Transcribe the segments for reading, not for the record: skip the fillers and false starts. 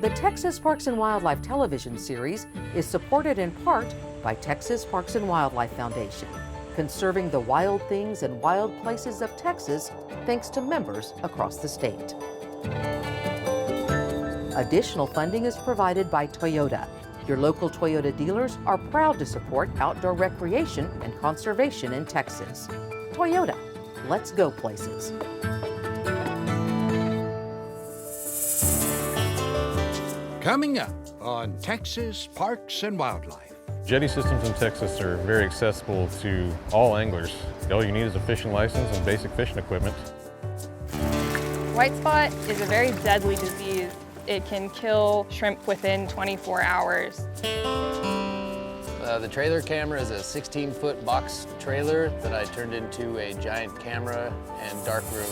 The Texas Parks and Wildlife television series is supported in part by Texas Parks and Wildlife Foundation, conserving the wild things and wild places of Texas thanks to members across the state. Additional funding is provided by Toyota. Your local Toyota dealers are proud to support outdoor recreation and conservation in Texas. Toyota, let's go places. Coming up on Texas Parks and Wildlife. Jetty systems in Texas are very accessible to all anglers. All you need is a fishing license and basic fishing equipment. White spot is a very deadly disease. It can kill shrimp within 24 hours. The trailer camera is a 16-foot box trailer that I turned into a giant camera and dark room.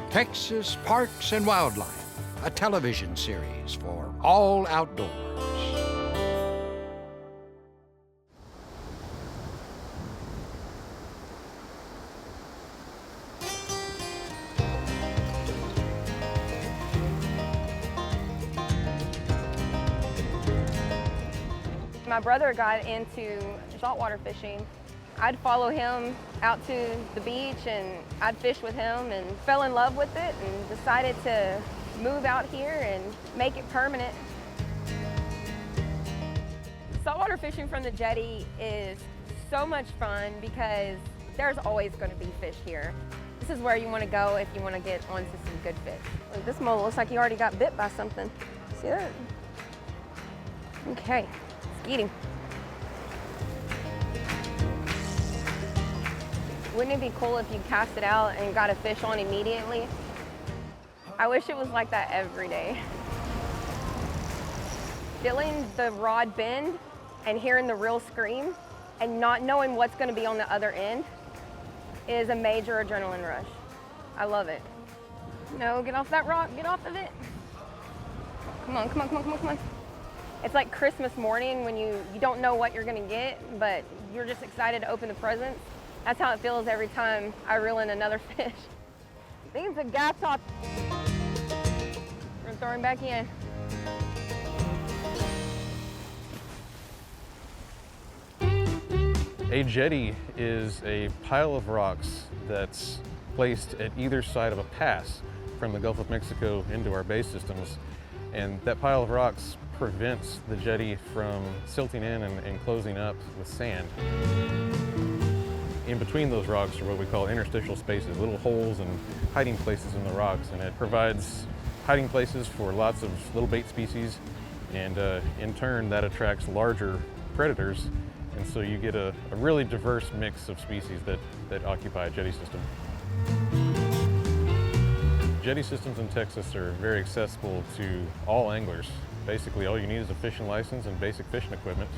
Texas Parks and Wildlife, a television series for all outdoors. My brother got into saltwater fishing. I'd follow him out to the beach and I'd fish with him and fell in love with it and decided to move out here and make it permanent. Saltwater fishing from the jetty is so much fun because there's always going to be fish here. This is where you want to go if you want to get onto some good fish. Look, this mole looks like he already got bit by something. See that? Okay, let's get him. Wouldn't it be cool if you cast it out and got a fish on immediately? I wish it was like that every day. Feeling the rod bend and hearing the reel scream and not knowing what's going to be on the other end is a major adrenaline rush. I love it. No, get off that rock, get off of it. Come on, come on, come on, come on, come on. It's like Christmas morning when you don't know what you're going to get, but you're just excited to open the presents. That's how it feels every time I reel in another fish. I think it's a gaff top. We're gonna throw him back in. A jetty is a pile of rocks that's placed at either side of a pass from the Gulf of Mexico into our bay systems. And that pile of rocks prevents the jetty from silting in and closing up with sand. In between those rocks are what we call interstitial spaces, little holes and hiding places in the rocks, and it provides hiding places for lots of little bait species, and in turn that attracts larger predators, and so you get a really diverse mix of species that occupy a jetty system. Jetty systems in Texas are very accessible to all anglers. Basically, all you need is a fishing license and basic fishing equipment.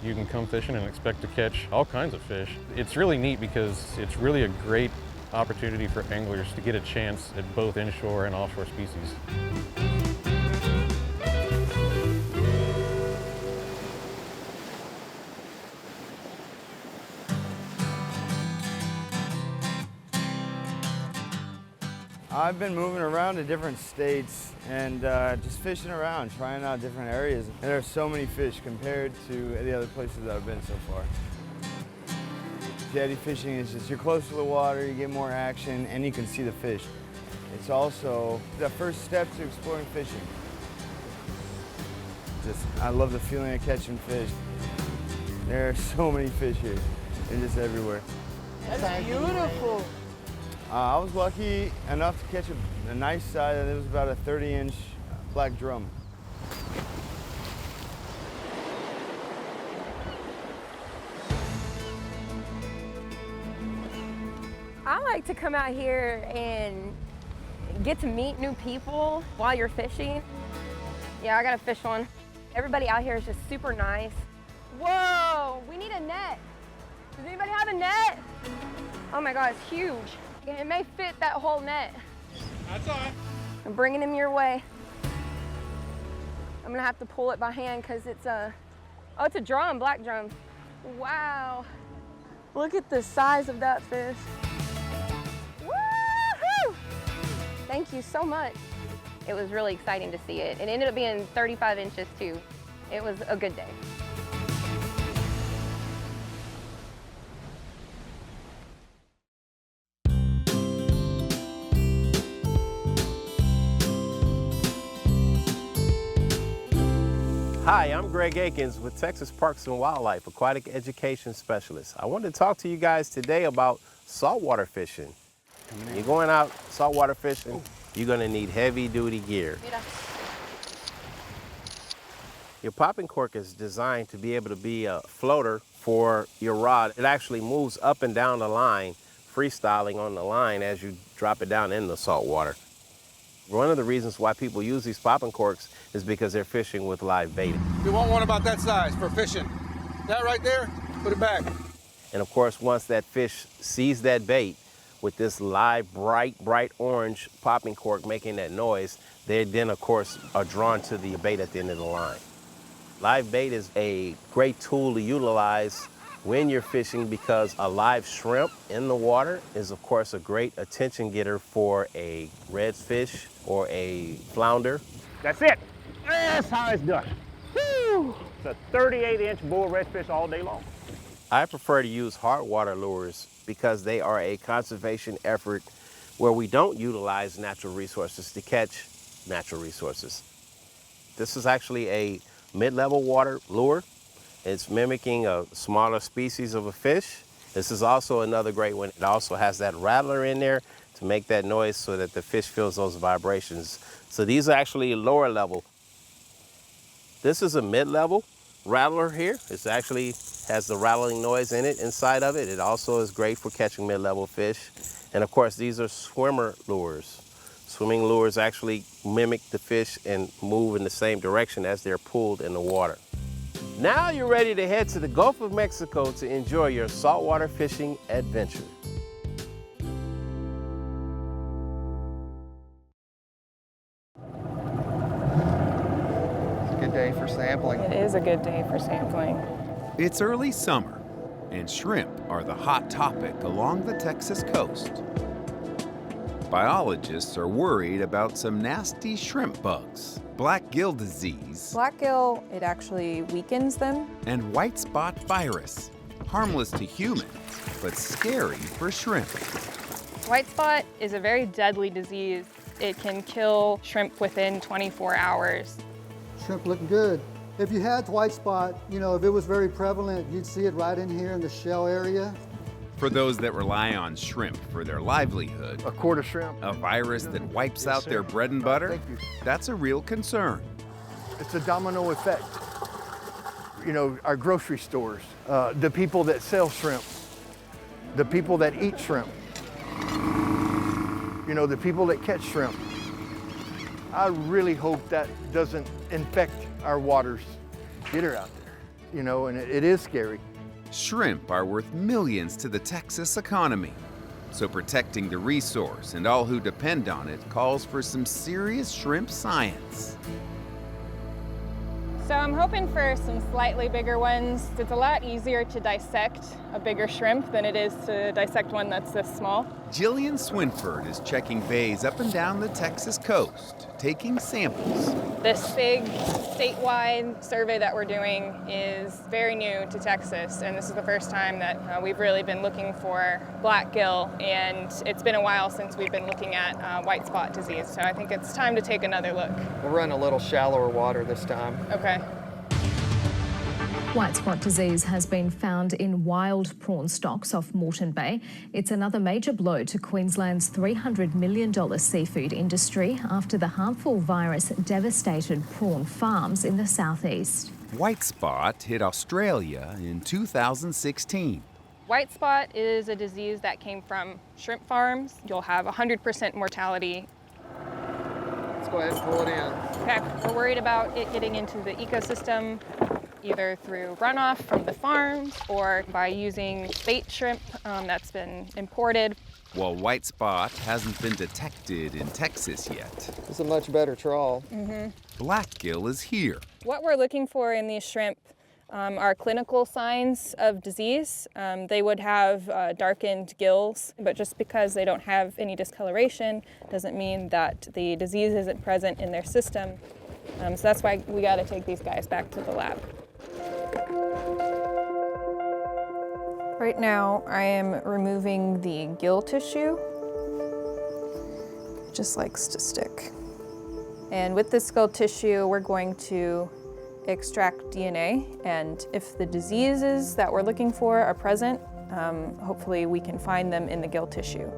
You can come fishing and expect to catch all kinds of fish. It's really neat because it's really a great opportunity for anglers to get a chance at both inshore and offshore species. I've been moving around to different states and just fishing around, trying out different areas. And there are so many fish compared to the other places that I've been so far. Jetty fishing is just, you're close to the water, you get more action, and you can see the fish. It's also the first step to exploring fishing. I love the feeling of catching fish. There are so many fish here. They're just everywhere. That's beautiful. I was lucky enough to catch a nice size. It was about a 30-inch black drum. I like to come out here and get to meet new people while you're fishing. Yeah, I got a fish on. Everybody out here is just super nice. Whoa, we need a net. Does anybody have a net? Oh my God, it's huge. It may fit that whole net. That's all right. I'm bringing him your way. I'm gonna have to pull it by hand because it's a, oh, it's a drum, black drum. Wow. Look at the size of that fish. Woohoo! Thank you so much. It was really exciting to see it. It ended up being 35 inches too. It was a good day. Hi, I'm Greg Akins with Texas Parks and Wildlife, Aquatic Education Specialist. I wanted to talk to you guys today about saltwater fishing. You're going out saltwater fishing, you're gonna need heavy duty gear. Your popping cork is designed to be able to be a floater for your rod. It actually moves up and down the line, freestyling on the line as you drop it down in the salt water. One of the reasons why people use these popping corks is because they're fishing with live bait. You want one about that size for fishing. That right there, put it back. And of course, once that fish sees that bait with this live, bright orange popping cork making that noise, they then, of course, are drawn to the bait at the end of the line. Live bait is a great tool to utilize when you're fishing because a live shrimp in the water is, of course, a great attention getter for a redfish or a flounder. That's it. That's how it's done. Woo! It's a 38-inch bull redfish all day long. I prefer to use hard water lures because they are a conservation effort where we don't utilize natural resources to catch natural resources. This is actually a mid-level water lure. It's mimicking a smaller species of a fish. This is also another great one. It also has that rattler in there to make that noise so that the fish feels those vibrations. So these are actually lower level. This is a mid-level rattler here. It actually has the rattling noise in it inside of it. It also is great for catching mid-level fish. And of course, these are swimmer lures. Swimming lures actually mimic the fish and move in the same direction as they're pulled in the water. Now you're ready to head to the Gulf of Mexico to enjoy your saltwater fishing adventure. It's a good day for sampling. It is a good day for sampling. It's early summer, and shrimp are the hot topic along the Texas coast. Biologists are worried about some nasty shrimp bugs, black gill disease, Black gill, it actually weakens them. and white spot virus, harmless to humans, but scary for shrimp. White spot is a very deadly disease. It can kill shrimp within 24 hours. Shrimp look good. If you had white spot, you know, if it was very prevalent, you'd see it right in here in the shell area. For those that rely on shrimp for their livelihood, A quart of shrimp. a virus that wipes out their bread and butter, Thank you. that's a real concern. It's a domino effect. You know, our grocery stores, the people that sell shrimp, the people that eat shrimp, you know, the people that catch shrimp. I really hope that doesn't infect our waters. Get her out there, you know, and it is scary. Shrimp are worth millions to the Texas economy. So protecting the resource and all who depend on it calls for some serious shrimp science. So I'm hoping for some slightly bigger ones. It's a lot easier to dissect a bigger shrimp than it is to dissect one that's this small. Jillian Swinford is checking bays up and down the Texas coast, taking samples. This big statewide survey that we're doing is very new to Texas, and this is the first time that we've really been looking for black gill, and it's been a while since we've been looking at white spot disease, so I think it's time to take another look. We'll run a little shallower water this time. Okay. White spot disease has been found in wild prawn stocks off Moreton Bay. It's another major blow to Queensland's $300 million seafood industry after the harmful virus devastated prawn farms in the southeast. White spot hit Australia in 2016. White spot is a disease that came from shrimp farms. You'll have 100% mortality. Let's go ahead and pull it in. Okay, we're worried about it getting into the ecosystem. either through runoff from the farms or by using bait shrimp that's been imported. While white spot hasn't been detected in Texas yet, It's a much better trawl. blackgill is here. What we're looking for in these shrimp are clinical signs of disease. They would have darkened gills, but just because they don't have any discoloration doesn't mean that the disease isn't present in their system. So that's why we got to take these guys back to the lab. Right now, I am removing the gill tissue. It just likes to stick. And with this gill tissue, we're going to extract DNA, and if the diseases that we're looking for are present, hopefully we can find them in the gill tissue.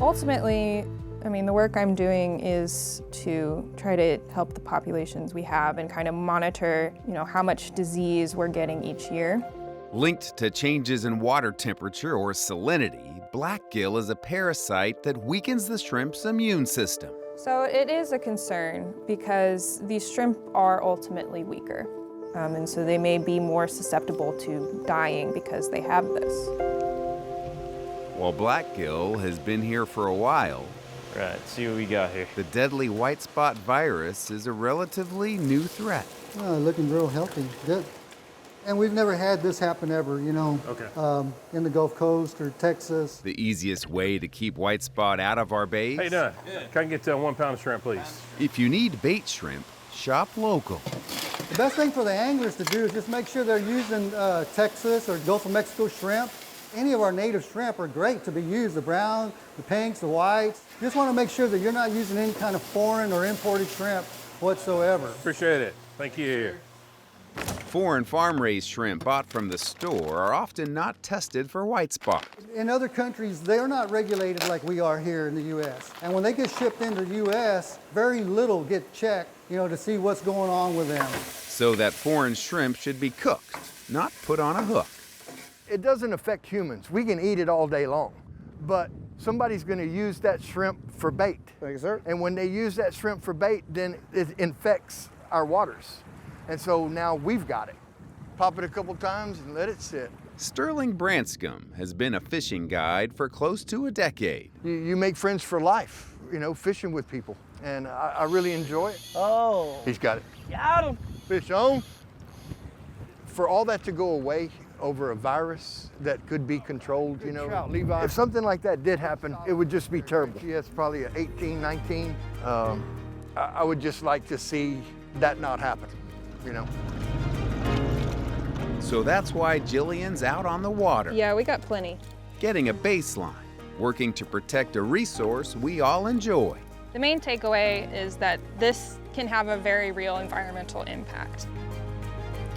Ultimately, the work I'm doing is to try to help the populations we have and kind of monitor, how much disease we're getting each year. Linked to changes in water temperature or salinity, blackgill is a parasite that weakens the shrimp's immune system. So it is a concern because these shrimp are ultimately weaker. And so they may be more susceptible to dying because they have this. While blackgill has been here for a while, Right, see what we got here. the deadly white spot virus is a relatively new threat. Oh, looking real healthy, good. And we've never had this happen ever, in the Gulf Coast or Texas. The easiest way to keep white spot out of our bays? Hey, Don, can I get 1 pound of shrimp, please? If you need bait shrimp, shop local. The best thing for the anglers to do is just make sure they're using Texas or Gulf of Mexico shrimp. Any of our native shrimp are great to be used, the brown, the pinks, the whites. You just want to make sure that you're not using any kind of foreign or imported shrimp whatsoever. Appreciate it. Thank you. Foreign farm-raised shrimp bought from the store are often not tested for white spot. In other countries, they're not regulated like we are here in the U.S. And when they get shipped into the U.S., very little get checked, to see what's going on with them. So that foreign shrimp should be cooked, not put on a hook. It doesn't affect humans. We can eat it all day long, but somebody's going to use that shrimp for bait. Thank you, sir. And when they use that shrimp for bait, then it infects our waters. And so now we've got it. Pop it a couple times and let it sit. Sterling Branscombe has been a fishing guide for close to a decade. You make friends for life, fishing with people. And I really enjoy it. Oh. He's got it. Got him. Fish on. For all that to go away over a virus that could be controlled, Trout, Levi. if something like that did happen, it would just be terrible. He has probably an 18, 19. I would just like to see that not happen. So that's why Jillian's out on the water. Yeah, we got plenty. Getting a baseline, working to protect a resource we all enjoy. The main takeaway is that this can have a very real environmental impact.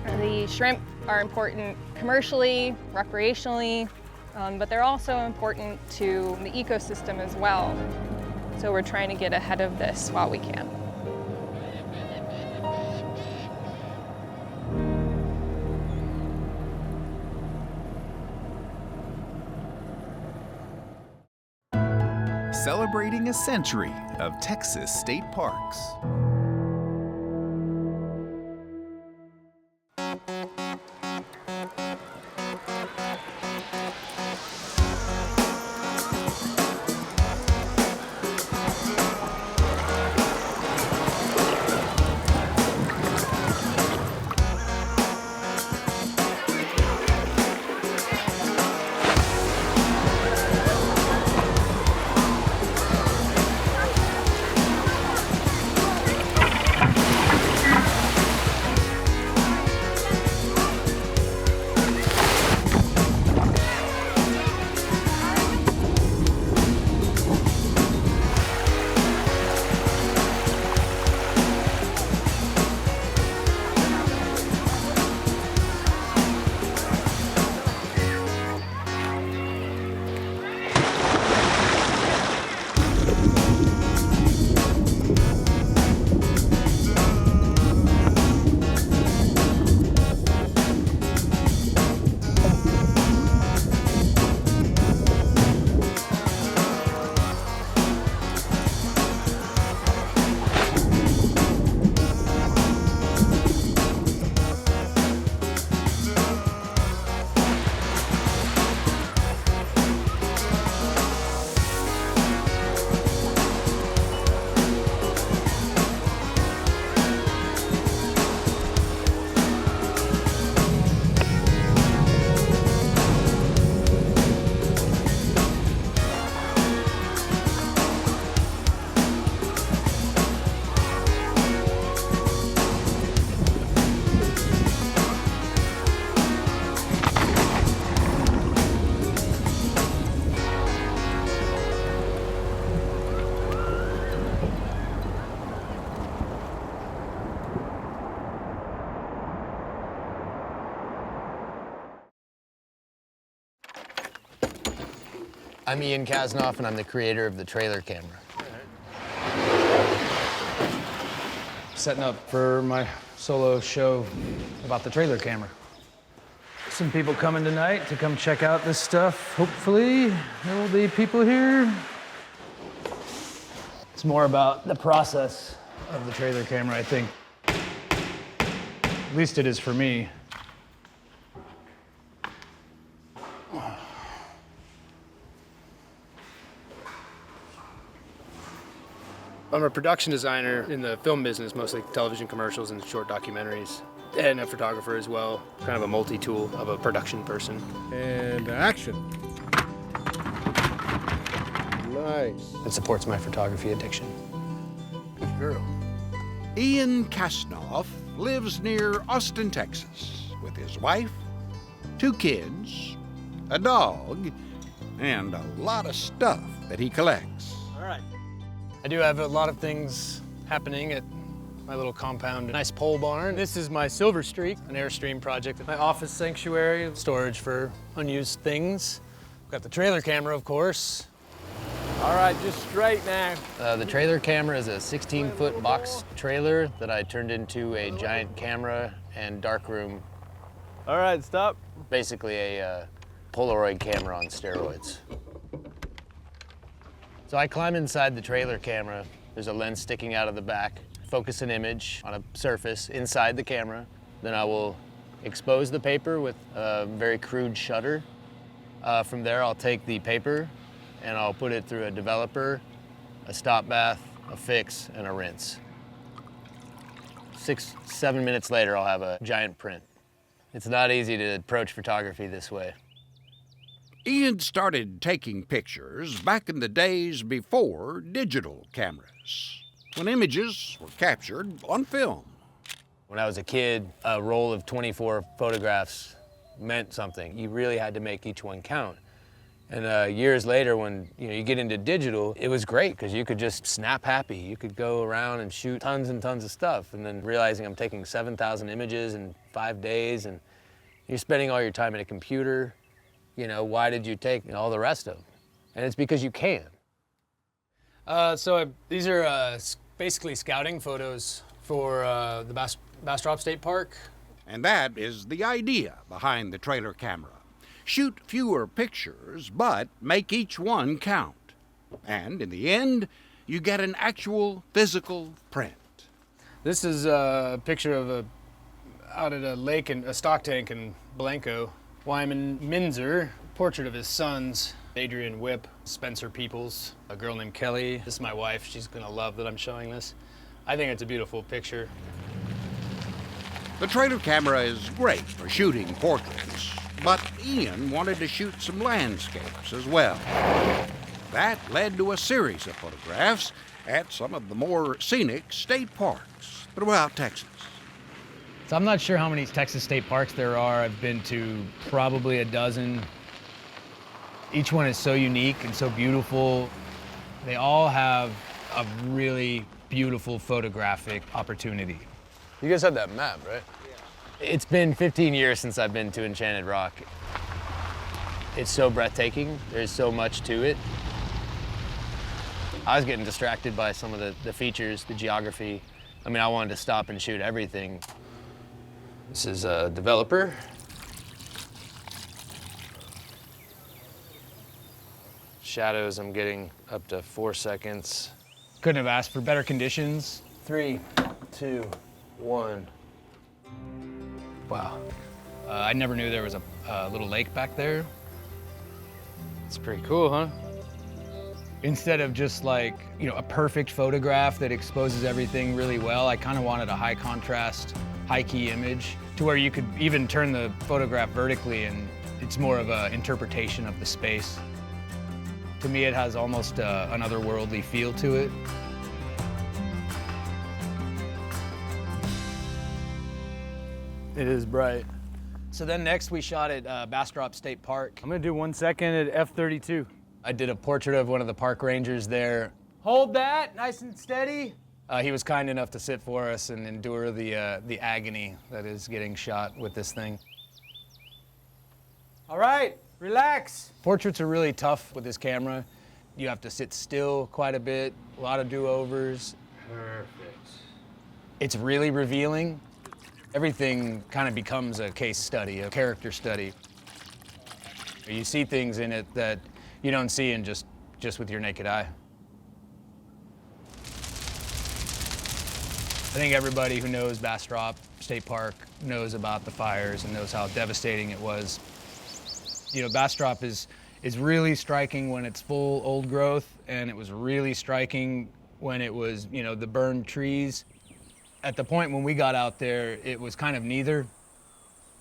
The shrimp are important commercially, recreationally, but they're also important to the ecosystem as well. So we're trying to get ahead of this while we can. Celebrating a century of Texas state parks. I'm Ian Kasnoff, and I'm the creator of the trailer camera. Setting up for my solo show about the trailer camera. Some people coming tonight to come check out this stuff. Hopefully, there will be people here. It's more about the process of the trailer camera, I think. At least it is for me. I'm a production designer in the film business, mostly television commercials and short documentaries, and a photographer as well, kind of a multi-tool of a production person. And action. Nice. It supports my photography addiction. Good girl. Ian Kasnoff lives near Austin, Texas, with his wife, 2 kids, a dog, and a lot of stuff that he collects. All right. I do have a lot of things happening at my little compound. Nice pole barn. This is my Silver Streak, an Airstream project. My office sanctuary, storage for unused things. Got the trailer camera, of course. All right, just straight now. The trailer camera is a 16-foot box trailer that I turned into a giant camera and darkroom. All right, stop. Basically a Polaroid camera on steroids. So I climb inside the trailer camera. There's a lens sticking out of the back. Focus an image on a surface inside the camera. Then I will expose the paper with a very crude shutter. From there, I'll take the paper and I'll put it through a developer, a stop bath, a fix, and a rinse. 6, 7 minutes later, I'll have a giant print. It's not easy to approach photography this way. Ian started taking pictures back in the days before digital cameras, when images were captured on film. When I was a kid, a roll of 24 photographs meant something. You really had to make each one count. And years later, when you get into digital, it was great because you could just snap happy. You could go around and shoot tons and tons of stuff, and then realizing I'm taking 7,000 images in 5 days, and you're spending all your time at a computer. Why did you take all the rest of them? And it's because you can. These are basically scouting photos for the Bastrop State Park. And that is the idea behind the trailer camera. Shoot fewer pictures, but make each one count. And in the end, you get an actual physical print. This is a picture of out at a lake and a stock tank in Blanco. Wyman Minzer, portrait of his sons, Adrian Whip, Spencer Peoples, a girl named Kelly. This is my wife. She's gonna love that I'm showing this. I think it's a beautiful picture. The trailer camera is great for shooting portraits, but Ian wanted to shoot some landscapes as well. That led to a series of photographs at some of the more scenic state parks throughout Texas. So I'm not sure how many Texas state parks there are. I've been to probably a dozen. Each one is so unique and so beautiful. They all have a really beautiful photographic opportunity. You guys had that map, right? Yeah. It's been 15 years since I've been to Enchanted Rock. It's so breathtaking. There's so much to it. I was getting distracted by some of the features, the geography. I mean, I wanted to stop and shoot everything. This is a developer. Shadows, I'm getting up to 4 seconds. Couldn't have asked for better conditions. 3, 2, 1. Wow. I never knew there was a little lake back there. It's pretty cool, huh? Instead of just like, a perfect photograph that exposes everything really well, I kind of wanted a high contrast, high key image to where you could even turn the photograph vertically and it's more of an interpretation of the space. To me, it has almost an otherworldly feel to it. It is bright. So then next we shot at Bastrop State Park. I'm gonna do 1 second at F32. I did a portrait of one of the park rangers there. Hold that, nice and steady. He was kind enough to sit for us and endure the agony that is getting shot with this thing. All right, Relax. Portraits are really tough with this camera. You have to sit still quite a bit, a lot of do-overs. Perfect. It's really revealing. Everything kind of becomes a case study, a character study. You see things in it that you don't see in just with your naked eye. I think everybody who knows Bastrop State Park knows about the fires and knows how devastating it was. You know, Bastrop is really striking when it's full old growth, and it was really striking when it was, you know, the burned trees. At the point when we got out there, it was kind of neither.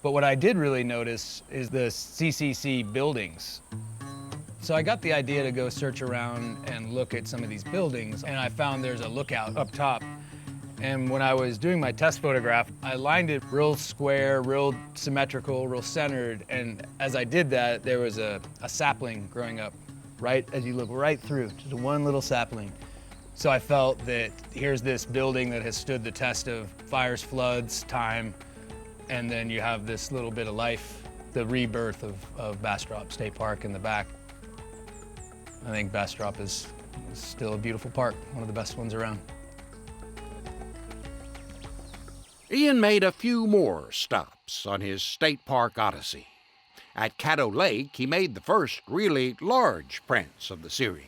But what I did really notice is the CCC buildings. So I got the idea to go search around and look at some of these buildings, and I found there's a lookout up top. And when I was doing my test photograph, I lined it real square, real symmetrical, real centered. And as I did that, there was a sapling growing up right as you look right through, just one little sapling. So I felt that here's this building that has stood the test of fires, floods, time, and then you have this little bit of life, the rebirth of Bastrop State Park in the back. I think Bastrop is still a beautiful park, one of the best ones around. Ian made a few more stops on his state park odyssey. At Caddo Lake, he made the first really large prints of the series.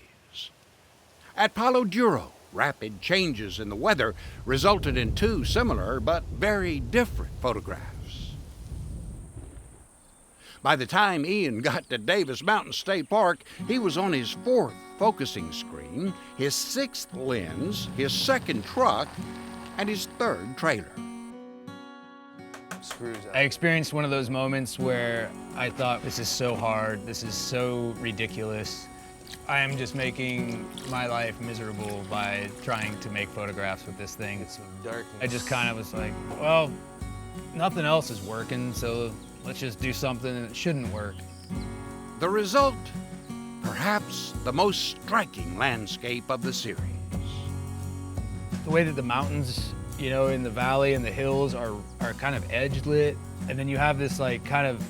At Palo Duro, rapid changes in the weather resulted in two similar but very different photographs. By the time Ian got to Davis Mountain State Park, he was on his fourth focusing screen, his sixth lens, his second truck, and his third trailer. I experienced one of those moments where I thought, this is so hard, this is so ridiculous. I am just making my life miserable by trying to make photographs with this thing. It's some darkness. I just kind of was like, well, nothing else is working, so let's just do something that shouldn't work. The result, perhaps the most striking landscape of the series. The way that the mountains, you know, in the valley and the hills are kind of edge lit, and then you have this like kind of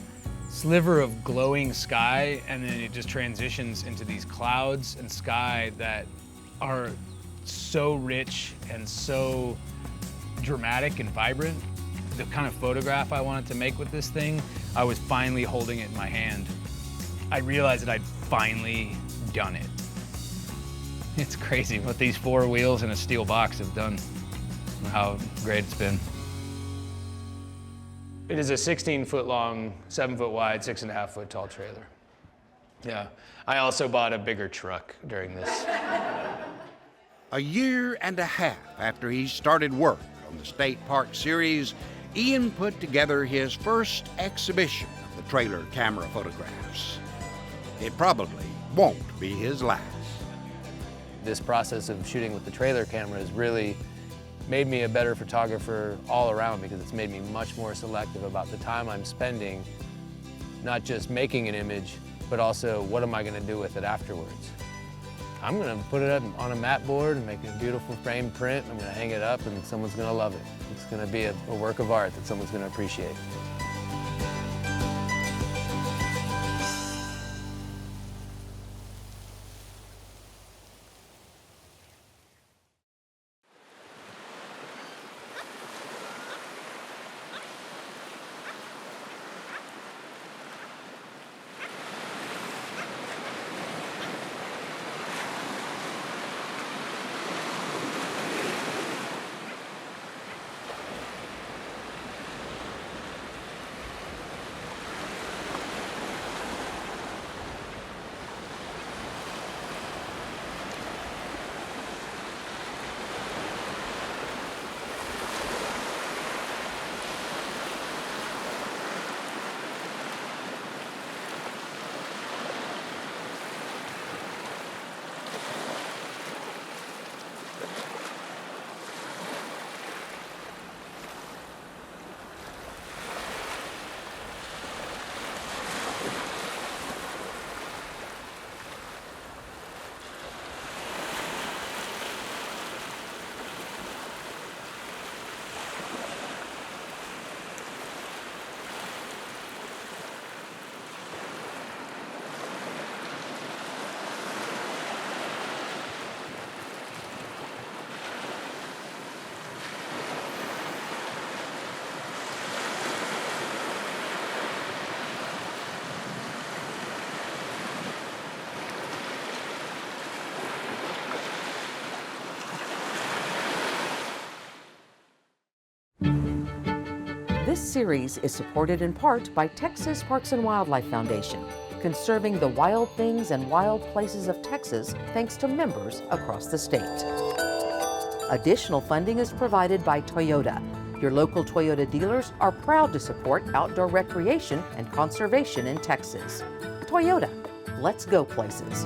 sliver of glowing sky, and then it just transitions into these clouds and sky that are so rich and so dramatic and vibrant. The kind of photograph I wanted to make with this thing, I was finally holding it in my hand. I realized that I'd finally done it. It's crazy what these four wheels and a steel box have done. How great it's been. It is a 16-foot long, 7-foot wide, 6.5-foot tall trailer. Yeah, I also bought a bigger truck during this. A year and a half after he started work on the State Park series, Ian put together his first exhibition of the trailer camera photographs. It probably won't be his last. This process of shooting with the trailer camera has really made me a better photographer all around, because it's made me much more selective about the time I'm spending, not just making an image, but also what am I going to do with it afterwards. I'm going to put it up on a mat board and make a beautiful frame print. I'm going to hang it up and someone's going to love it. It's going to be a work of art that someone's going to appreciate. This series is supported in part by Texas Parks and Wildlife Foundation, conserving the wild things and wild places of Texas thanks to members across the state. Additional funding is provided by Toyota. Your local Toyota dealers are proud to support outdoor recreation and conservation in Texas. Toyota, let's go places.